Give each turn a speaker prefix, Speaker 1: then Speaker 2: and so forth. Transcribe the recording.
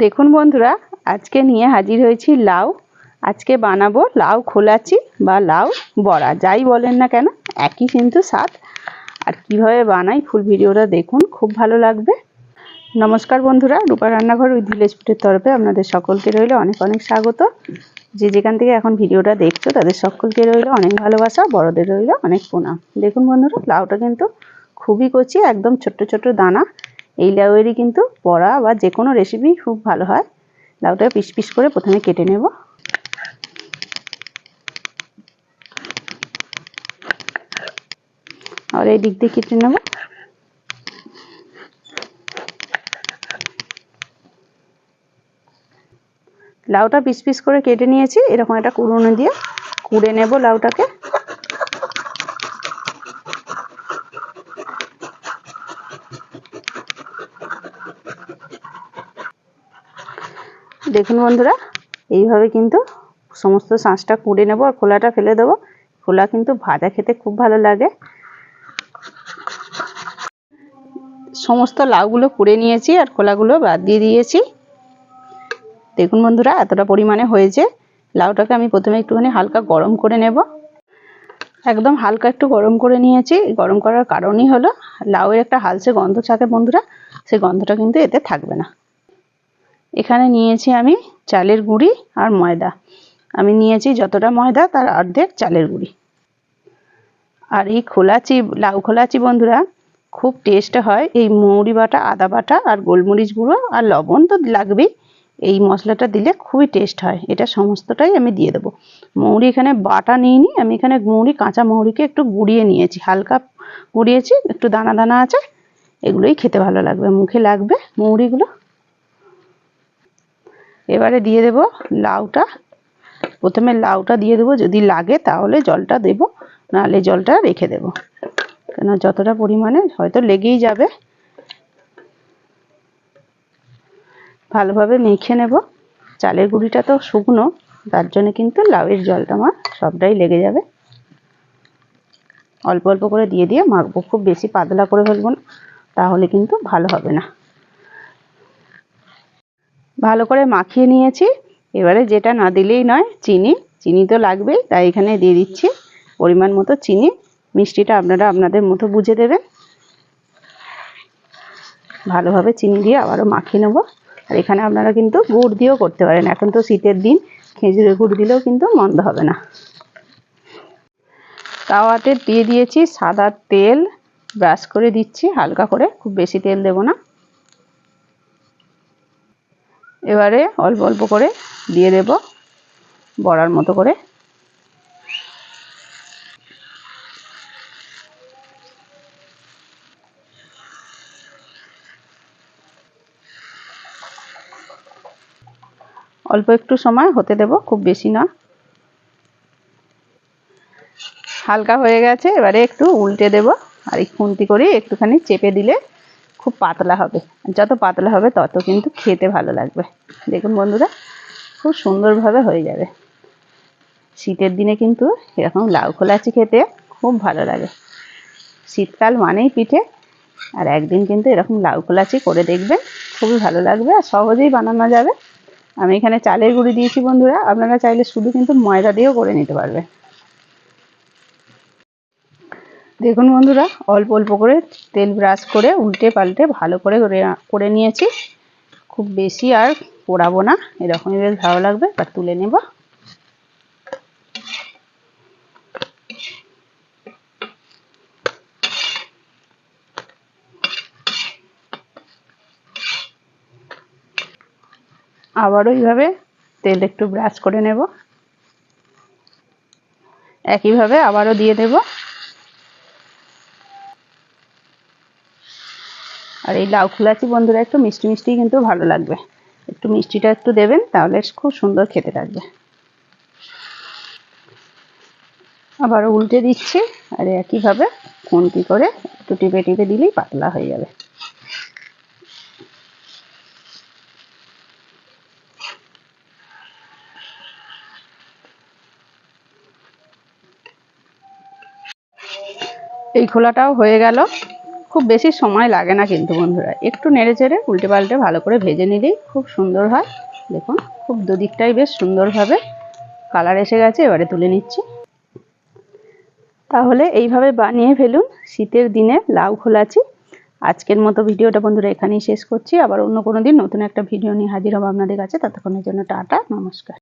Speaker 1: দেখুন বন্ধুরা, আজকে নিয়ে হাজির হয়েছি লাউ। আজকে বানাবো লাউ খোলাচি বা লাউ বড়া, যাই বলেন না কেন একই কিন্তু স্বাদ। আর কিভাবে বানাই ফুল ভিডিওটা দেখুন, খুব ভালো লাগবে। নমস্কার বন্ধুরা, রূপা রান্নাঘর উইথ ভিলেজ ফুডের তরফে আপনাদের সকলকে রইল অনেক অনেক স্বাগত। যে যেখান থেকে এখন ভিডিওটা দেখছো তাদের সকলকে রইল অনেক ভালোবাসা, বড়দের রইল অনেক প্রণাম। দেখুন বন্ধুরা, লাউটা কিন্তু খুবই কচি, একদম ছোট্ট ছোট্ট দানা। এই লাউয়েরই কিন্তু বড়া বা যে কোনো রেসিপি খুব ভালো হয়। লাউটা পিস পিস করে প্রথমে কেটে নেব। আর এই দিক দিয়ে কেটে নেব। লাউটা পিস পিস করে কেটে নিয়েছি। এরকম একটা কুড়ুনি দিয়ে কুড়ে নেব লাউটাকে। দেখুন বন্ধুরা, এইভাবে কিন্তু সমস্ত শাঁসটা কুড়ে নেব আর খোলাটা ফেলে দেবো। খোলা কিন্তু ভাজা খেতে খুব ভালো লাগে। সমস্ত লাউগুলো কুড়ে নিয়েছি আর খোলাগুলো বাদ দিয়ে দিয়েছি। দেখুন বন্ধুরা, এতটা পরিমাণে হয়েছে। লাউটাকে আমি প্রথমে একটুখানি হালকা গরম করে নেব। একদম হালকা একটু গরম করে নিয়েছি। গরম করার কারণই হলো লাউয়ের একটা হালসে গন্ধ থাকে বন্ধুরা, সেই গন্ধটা কিন্তু এতে থাকবে না। এখানে নিয়েছি আমি চালের গুঁড়ি আর ময়দা। আমি নিয়েছি যতটা ময়দা তার অর্ধেক চালের গুঁড়ি। আর এই খোলাচি লাউ খোলাচি বন্ধুরা খুব টেস্ট হয়। এই মৌরি বাটা, আদা বাটা আর গোলমরিচ গুঁড়ো আর লবণ তো লাগবেই। এই মশলাটা দিলে খুবই টেস্ট হয়। এটা সমস্তটাই আমি দিয়ে দেবো। মৌরি এখানে বাটা নিইনি, আমি এখানে মৌরি, কাঁচা মৌরিকে একটু গুঁড়িয়ে নিয়েছি, হালকা গুঁড়িয়েছি, একটু দানা দানা আছে। এগুলোই খেতে ভালো লাগবে, মুখে লাগবে মৌরিগুলো। এবারে দিয়ে দেব লাউটা। প্রথমে লাউটা দিয়ে দেবো, যদি লাগে তাহলে জলটা দেব, নাহলে জলটা রেখে দেব, কেন যতটা পরিমাণে হয়তো লেগেই যাবে। ভালোভাবে মেখে নেব। চালের গুঁড়িটা তো শুকনো, তার জন্য কিন্তু লাউয়ের জলটা আমার সবটাই লেগে যাবে। অল্প অল্প করে দিয়ে দিয়ে মাখবো, খুব বেশি পাতলা করে ফেলবো না, তাহলে কিন্তু ভালো হবে না। ভালো করে মাখিয়ে নিয়েছি। এবারে যেটা না দিলেই নয়, চিনি। চিনি তো লাগবেই, তাই এখানে দিয়ে দিচ্ছি পরিমাণ মতো চিনি। মিষ্টিটা আপনারা আপনাদের মতো বুঝে দেবেন। ভালোভাবে চিনি দিয়ে আবারও মাখিয়ে নেব। আর এখানে আপনারা কিন্তু গুড় দিয়েও করতে পারেন, এখন তো শীতের দিন, খেজুরের গুড় দিলেও কিন্তু মন্দ হবে না। তাওয়াতে দিয়ে দিয়েছি সাদা তেল, ব্রাশ করে দিচ্ছি হালকা করে, খুব বেশি তেল দেব না। এবারে অল্প অল্প করে দিয়ে দেব বড়ার মতো করে। অল্প একটু সময় হতে দেব, খুব বেশি না। হালকা হয়ে গেছে, এবারে একটু উল্টে দেব। আর এই খুন্তি করে একটুখানি চেপে দিলে খুব পাতলা হবে। যত পাতলা হবে তত কিন্তু খেতে ভালো লাগবে। দেখুন বন্ধুরা, খুব সুন্দরভাবে হয়ে যাবে। শীতের দিনে কিন্তু এরকম লাউ খোলাচি খেতে খুব ভালো লাগে। শীতকাল মানেই পিঠে। আর একদিন কিন্তু এরকম লাউ খোলাচি করে দেখবেন, খুবই ভালো লাগবে আর সহজেই বানানো যাবে। আমি এখানে চালের গুঁড়ি দিয়েছি বন্ধুরা, আপনারা চাইলে শুধু কিন্তু ময়দা দিয়েও করে নিতে পারবে। দেখুন বন্ধুরা, অল্প অল্প করে তেল ব্রাশ করে উল্টে পাল্টে ভালো করে করে নিয়েছি। খুব বেশি আর পোড়াবো না, এরকমই বেশ ভালো লাগবে। এবার তুলে নেব। আবারও এইভাবে তেল একটু ব্রাশ করে নেব। একইভাবে আবারও দিয়ে দেব। আর এই লাউ খোলাচি বন্ধুরা একটু মিষ্টি মিষ্টি কিন্তু ভালো লাগবে। একটু মিষ্টিটা একটু দেবেন, তাহলে খুব সুন্দর খেতে লাগবে। আবারও উল্টে দিচ্ছি। আর একইভাবে খুন্তি করে একটু টিপে টিপে দিলেই পাতলা হয়ে যাবে। এই খোলাটাও হয়ে গেল। খুব বেশি সময় লাগে না কিন্তু বন্ধুরা, একটু নেড়ে চেড়ে উল্টে পাল্টে ভালো করে ভেজে নিলেই খুব সুন্দর হয়। দেখুন খুব দুদিকটাই বেশ সুন্দরভাবে কালার এসে গেছে, এবারে তুলে নিচ্ছি। তাহলে এইভাবে বানিয়ে ফেলুন শীতের দিনে লাউ খোলাচি। আজকের মতো ভিডিওটা বন্ধুরা এখানেই শেষ করছি, আবার অন্য কোনো দিন নতুন একটা ভিডিও নিয়ে হাজির হবো আপনাদের কাছে। ততক্ষণের জন্য টাটা, নমস্কার।